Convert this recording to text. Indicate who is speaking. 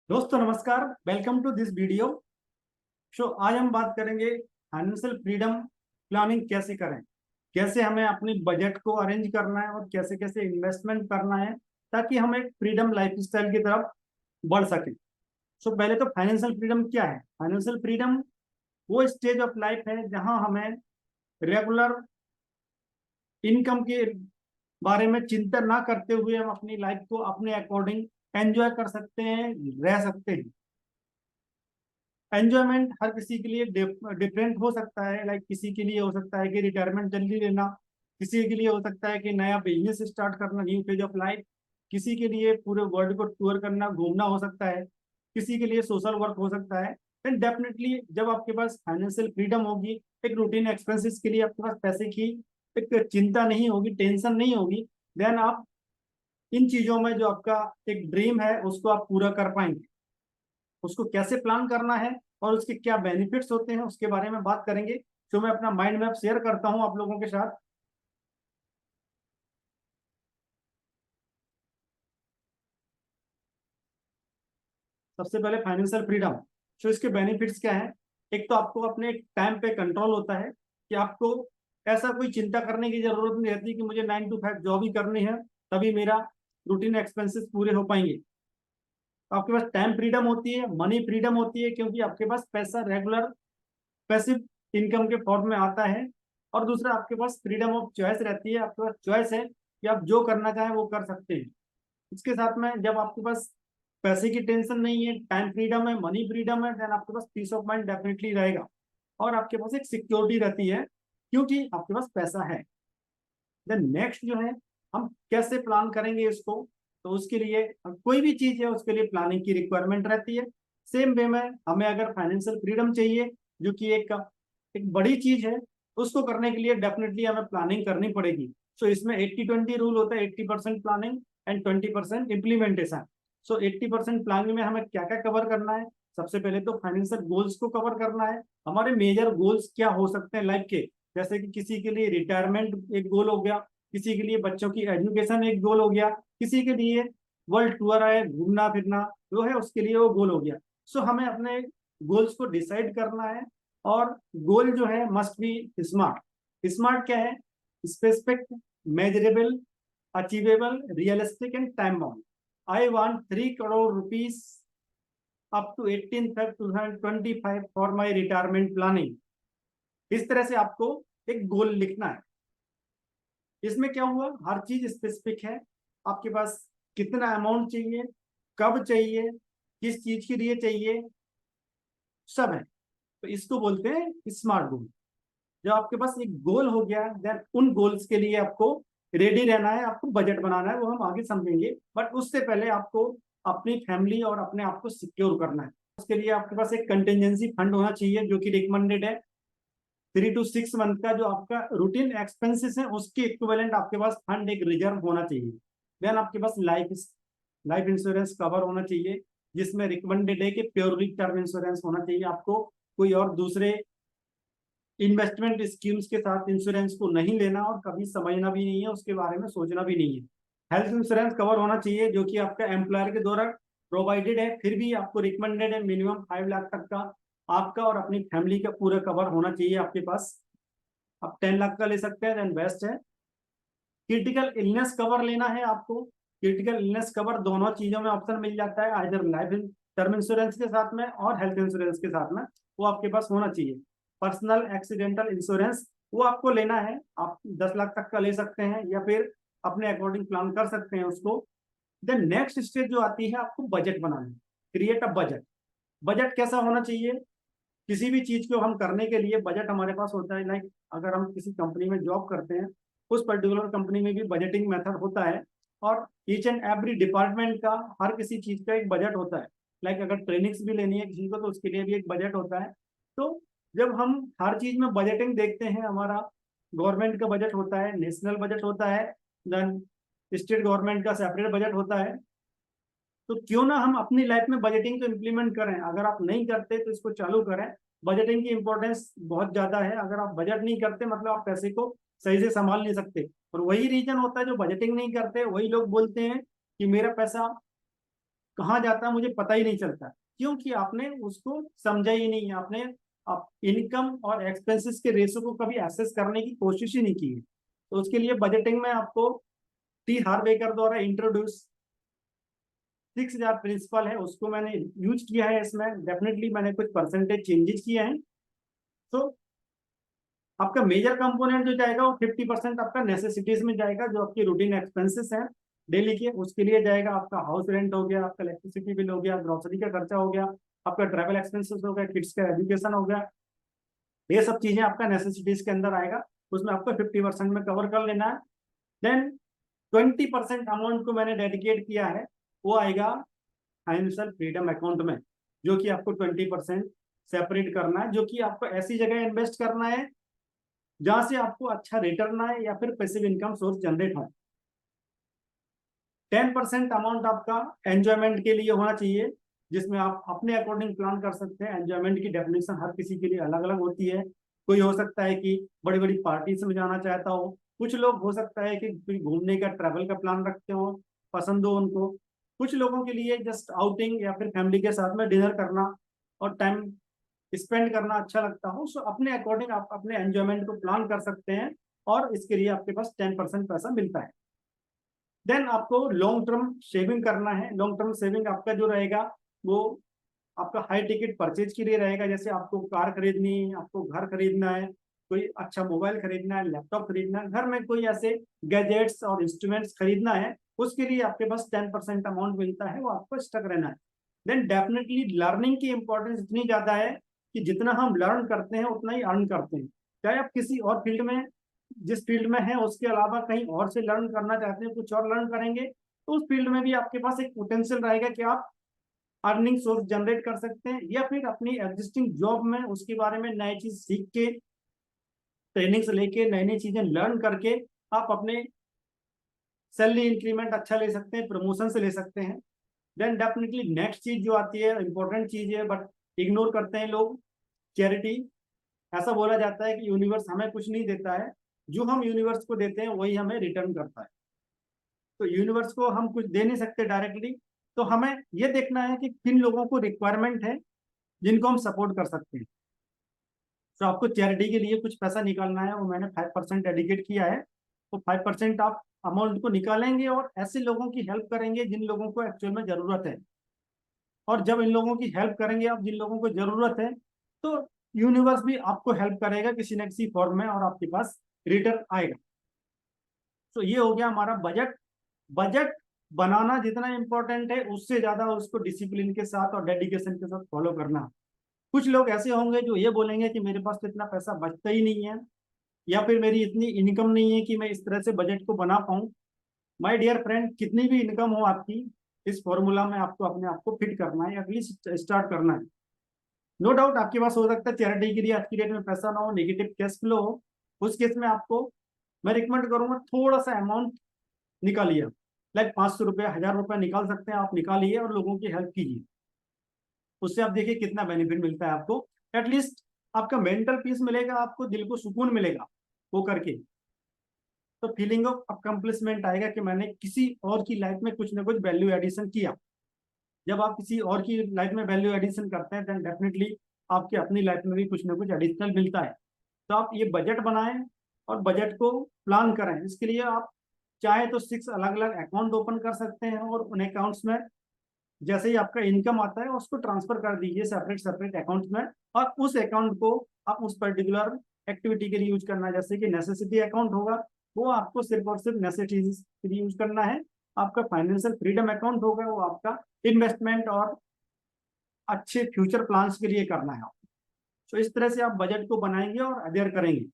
Speaker 1: दोस्तों नमस्कार, welcome to this video show. आज हम बात करेंगे फाइनेंशियल फ्रीडम प्लानिंग कैसे करें, कैसे हमें अपनी बजट को अरेंज करना है और कैसे कैसे इन्वेस्टमेंट करना है ताकि हम एक फ्रीडम लाइफस्टाइल की तरफ बढ़ सकें। सो पहले तो फाइनेंशियल फ्रीडम क्या है। फाइनेंशियल फ्रीडम वो स्टेज ऑफ लाइफ है जहां हमें रेगुलर इनकम के बारे में चिंता ना करते हुए हम अपनी लाइफ को अपने अकॉर्डिंग एंजॉय कर सकते हैं, रह सकते हैं। एंजॉयमेंट हर किसी के लिए डिफरेंट हो सकता है। लाइक किसी के लिए हो सकता है कि रिटायरमेंट जल्दी लेना, किसी के लिए हो सकता है कि नया बिजनेस स्टार्ट करना, न्यू फेज ऑफ लाइफ। किसी के लिए पूरे वर्ल्ड को टूर करना, घूमना हो सकता है। किसी के लिए सोशल वर्क हो सकता है। एंड डेफिनेटली जब आपके पास फाइनेंशियल फ्रीडम होगी, एक रूटीन एक्सपेंसेस के लिए आपके पास पैसे की एक चिंता नहीं होगी, टेंशन नहीं होगी, देन आप इन चीजों में जो आपका एक ड्रीम है उसको आप पूरा कर पाएंगे। उसको कैसे प्लान करना है और उसके क्या बेनिफिट्स होते हैं उसके बारे में बात करेंगे। जो मैं अपना माइंड मैप शेयर करता हूं आप लोगों के साथ। सबसे पहले फाइनेंशियल फ्रीडम। तो इसके बेनिफिट्स क्या है। एक तो आपको अपने टाइम पे कंट्रोल होता है कि आपको ऐसा कोई चिंता करने की जरूरत नहीं रहती कि मुझे 9 to 5 जॉब ही करनी है तभी मेरा रूटीन एक्सपेंसेस पूरे हो पाएंगे। आपके पास टाइम फ्रीडम होती है, मनी फ्रीडम होती है, क्योंकि आपके पास पैसा रेगुलर पैसिव इनकम के फॉर्म में आता है। और दूसरा आपके पास फ्रीडम ऑफ चॉइस रहती है, आपके पास चॉइस है कि आप जो करना चाहें वो कर सकते हैं। इसके साथ में जब आपके पास पैसे की टेंशन नहीं है, टाइम फ्रीडम है, मनी फ्रीडम है, देन आपके पास पीस ऑफ माइंड डेफिनेटली रहेगा। और आपके पास एक सिक्योरिटी रहती है क्योंकि आपके पास पैसा है। देन नेक्स्ट जो है, हम कैसे प्लान करेंगे इसको। तो उसके लिए कोई भी चीज है उसके लिए प्लानिंग की रिक्वायरमेंट रहती है। सेम वे में हमें अगर फाइनेंशियल फ्रीडम चाहिए जो कि एक एक बड़ी चीज है, उसको करने के लिए डेफिनेटली हमें प्लानिंग करनी पड़ेगी। सो इसमें 80-20 रूल होता है, 80% planning and 20% implementation. So 80% planning में हमें क्या क्या कवर करना है। सबसे पहले तो फाइनेंशियल गोल्स को कवर करना है। हमारे मेजर गोल्स क्या हो सकते हैं लाइफ के। जैसे कि किसी के लिए रिटायरमेंट एक गोल हो गया, किसी के लिए बच्चों की एजुकेशन एक गोल हो गया, किसी के लिए वर्ल्ड टूर है, घूमना फिरना जो है उसके लिए वो गोल हो गया। सो हमें अपने गोल्स को डिसाइड करना है। और गोल जो है मस्ट बी स्मार्ट। स्मार्ट क्या है? Specific, measurable, achievable, realistic and time bound. I want 3 crore rupees up to 18 Feb 2025 for my retirement planning. इस तरह से आपको एक गोल लिखना है। इसमें क्या हुआ, हर चीज स्पेसिफिक है। आपके पास कितना अमाउंट चाहिए, कब चाहिए, किस चीज के लिए चाहिए, सब है। तो इसको बोलते हैं स्मार्ट गोल। जब आपके पास एक गोल हो गया, देन उन गोल्स के लिए आपको रेडी रहना है, आपको बजट बनाना है, वो हम आगे समझेंगे। बट उससे पहले आपको अपनी फैमिली और अपने आप को सिक्योर करना है। उसके लिए आपके पास एक कंटिजेंसी फंड होना चाहिए जो कि रिकमेंडेड है। 3 to 6 मंथ का जो आपका रूटीन एक्सपेंसेस है उसके इक्विवेलेंट आपके पास फंड एक रिजर्व होना चाहिए। देन आपके पास लाइफ लाइफ इंश्योरेंस कवर होना चाहिए जिसमें रिकमेंडेड है कि प्योरली टर्म इंश्योरेंस होना चाहिए। आपको कोई और दूसरे इन्वेस्टमेंट स्कीम्स के साथ इंश्योरेंस को नहीं लेना और कभी समझना भी नहीं है, उसके बारे में सोचना भी नहीं है। हेल्थ इंश्योरेंस कवर होना चाहिए जो कि आपका एम्प्लॉयर के द्वारा प्रोवाइडेड है, फिर भी आपको रिकमेंडेड है मिनिमम 5 लाख तक का आपका और अपनी फैमिली का पूरा कवर होना चाहिए आपके पास। आप 10 लाख का ले सकते हैं, देन बेस्ट है। क्रिटिकल इलनेस कवर लेना है आपको। क्रिटिकल इलनेस कवर दोनों चीजों में ऑप्शन मिल जाता है, इधर लाइफ टर्म इंश्योरेंस के साथ में और हेल्थ इंश्योरेंस के साथ में, वो आपके पास होना चाहिए। पर्सनल एक्सीडेंटल इंश्योरेंस वो आपको लेना है, आप 10 लाख तक का ले सकते हैं या फिर अपने अकॉर्डिंग प्लान कर सकते हैं उसको। देन नेक्स्ट स्टेज जो आती है, आपको बजट बनाना है। Create a budget. बजट कैसा होना चाहिए? किसी भी चीज को हम करने के लिए बजट हमारे पास होता है। लाइक अगर हम किसी कंपनी में जॉब करते हैं, उस पर्टिकुलर कंपनी में भी बजटिंग मेथड होता है। और ईच एंड एवरी डिपार्टमेंट का हर किसी चीज का एक बजट होता है। लाइक अगर ट्रेनिंग्स भी लेनी है किसी को तो उसके लिए भी एक बजट होता है। तो जब हम हर चीज में बजटिंग देखते हैं, हमारा गवर्नमेंट का बजट होता है, नेशनल बजट होता है, देन स्टेट गवर्नमेंट का सेपरेट बजट होता है। तो क्यों ना हम अपनी लाइफ में बजटिंग को इम्प्लीमेंट करें। अगर आप नहीं करते तो इसको चालू करें। बजटिंग की इंपॉर्टेंस बहुत ज्यादा है। अगर आप बजट नहीं करते मतलब आप पैसे को सही से संभाल नहीं सकते। और वही रीजन होता है, जो बजटिंग नहीं करते वही लोग बोलते हैं कि मेरा पैसा कहाँ जाता है मुझे पता ही नहीं चलता, क्योंकि आपने उसको समझा ही नहीं, आपने आप इनकम और एक्सपेंसेस के रेशो को कभी एसेस करने की कोशिश ही नहीं की है। तो उसके लिए बजटिंग में आपको टी हार्वेकर द्वारा इंट्रोड्यूस 6000 प्रिंसिपल है, उसको मैंने यूज किया है। इसमें डेफिनेटली मैंने कुछ परसेंटेज चेंजेस किए हैं। तो आपका मेजर कंपोनेंट जो जाएगा वो 50% आपका नेसेसिटीज में जाएगा, जो आपकी रूटीन एक्सपेंसेस हैं डेली के, उसके लिए जाएगा। आपका हाउस रेंट हो गया, आपका इलेक्ट्रिसिटी बिल हो गया, ग्रोसरी का खर्चा हो गया, आपका ट्रैवल एक्सपेंसेस हो गया, किड्स का एजुकेशन हो गया, ये सब चीजें आपका नेसेसिटीज के अंदर आएगा। उसमें आपको 50% में कवर कर लेना है। देन 20% अमाउंट को मैंने डेडिकेट किया है, वो आएगा फाइनेंशियल फ्रीडम अकाउंट में, जो कि आपको 20% सेपरेट करना है, जो कि आपको ऐसी जगह इन्वेस्ट करना है जहां से आपको अच्छा रिटर्न आए या फिर पैसिव इनकम सोर्स जनरेट हो। 10% अमाउंट आपका एंजॉयमेंट के लिए होना चाहिए, जिसमें आप अपने अकॉर्डिंग प्लान कर सकते हैं। एंजॉयमेंट की डेफिनेशन हर किसी के लिए अलग अलग होती है। कोई हो सकता है कि बड़ी बड़ी पार्टीज में जाना चाहता हो, कुछ लोग हो सकता है कि कोई घूमने का ट्रैवल का प्लान रखते हो, पसंद हो उनको, कुछ लोगों के लिए जस्ट आउटिंग या फिर फैमिली के साथ में डिनर करना और टाइम स्पेंड करना अच्छा लगता हो। सो अपने अकॉर्डिंग आप अपने एंजॉयमेंट को प्लान कर सकते हैं, और इसके लिए आपके पास 10% पैसा मिलता है। देन आपको लॉन्ग टर्म सेविंग करना है। लॉन्ग टर्म सेविंग आपका जो रहेगा वो आपका हाई टिकट परचेज के लिए रहेगा। जैसे आपको कार खरीदनी है, आपको घर खरीदना है, कोई अच्छा मोबाइल खरीदना है, लैपटॉप खरीदना है, घर में कोई ऐसे गैजेट्स और इंस्ट्रूमेंट्स खरीदना है, उसके लिए आपके पास 10% अमाउंट मिलता है, वो आपको स्टक रहना है। देन डेफिनेटली लर्निंग की इंपॉर्टेंस इतनी ज्यादा है कि जितना हम लर्न करते हैं उतना ही अर्न करते हैं। चाहे आप किसी और फील्ड में, जिस फील्ड में है उसके अलावा कहीं और से लर्न करना चाहते हैं, कुछ और लर्न करेंगे, तो उस फील्ड में भी आपके पास एक पोटेंशियल रहेगा कि आप अर्निंग सोर्स जनरेट कर सकते हैं, या फिर अपनी एग्जिस्टिंग जॉब में उसके बारे में नई चीज सीख के, ट्रेनिंग से लेके नई नई चीजें लर्न करके आप अपने सैलरी इंक्रीमेंट अच्छा ले सकते हैं, प्रमोशन से ले सकते हैं। देन डेफिनेटली नेक्स्ट चीज जो आती है, इंपॉर्टेंट चीज है बट इग्नोर करते हैं लोग, चैरिटी। ऐसा बोला जाता है कि यूनिवर्स हमें कुछ नहीं देता है, जो हम यूनिवर्स को देते हैं वही हमें रिटर्न करता है। तो यूनिवर्स को हम कुछ दे नहीं सकते डायरेक्टली, तो हमें ये देखना है कि किन लोगों को रिक्वायरमेंट है जिनको हम सपोर्ट कर सकते हैं। तो आपको चैरिटी के लिए कुछ पैसा निकालना है, वो मैंने 5% डेडिकेट किया है। तो 5% आप अमाउंट को निकालेंगे और ऐसे लोगों की हेल्प करेंगे जिन लोगों को एक्चुअल में जरूरत है। और जब इन लोगों की हेल्प करेंगे आप, जिन लोगों को जरूरत है, तो यूनिवर्स भी आपको हेल्प करेगा किसी न किसी फॉर्म में, और आपके पास रिटर्न आएगा। तो ये हो गया हमारा बजट। बजट बनाना जितना इंपॉर्टेंट है, उससे ज्यादा उसको डिसिप्लिन के साथ और डेडिकेशन के साथ फॉलो करना। कुछ लोग ऐसे होंगे जो ये बोलेंगे कि मेरे पास तो इतना पैसा बचता ही नहीं है, या फिर मेरी इतनी इनकम नहीं है कि मैं इस तरह से बजट को बना पाऊं। माय डियर फ्रेंड, कितनी भी इनकम हो आपकी, इस फॉर्मूला में आपको अपने आप को फिट करना है, एटलीस्ट स्टार्ट करना है। नो डाउट आपके पास हो सकता है चैरिटी के लिए आज की डेट में पैसा ना हो, नेगेटिव कैश फ्लो हो, उस केस में आपको मैं रिकमेंड करूंगा थोड़ा सा अमाउंट निकालिए। लाइक 500 रुपये, 1000 रुपये निकाल सकते हैं आप, निकालिए और लोगों की हेल्प कीजिए। उससे आप देखिए कितना बेनिफिट मिलता है आपको। एटलीस्ट आपका मेंटल पीस मिलेगा, आपको दिल को सुकून मिलेगा वो करके। तो फीलिंग ऑफ अकम्प्लिशमेंट आएगा कि मैंने किसी और की लाइफ में कुछ ना कुछ वैल्यू एडिशन किया। जब आप किसी और की लाइफ में वैल्यू एडिशन करते हैं, देन डेफिनेटली आपकी अपनी लाइफ में भी कुछ ना कुछ एडिशनल मिलता है। तो आप ये बजट बनाएं और बजट को प्लान करें। इसके लिए आप चाहे तो 6 अलग अलग अकाउंट ओपन कर सकते हैं, और उन अकाउंट्स में जैसे ही आपका इनकम आता है उसको ट्रांसफर कर दीजिए सेपरेट सेपरेट अकाउंट में, और उस अकाउंट को आप उस पर्टिकुलर एक्टिविटी के लिए यूज करना है। जैसे कि नेसेसिटी अकाउंट होगा, वो आपको सिर्फ और सिर्फ नेसेसिटीज के लिए यूज करना है। आपका फाइनेंशियल फ्रीडम अकाउंट होगा, वो आपका इन्वेस्टमेंट और अच्छे फ्यूचर प्लान्स के लिए करना है। तो इस तरह से आप बजट को बनाएंगे और अडेयर करेंगे।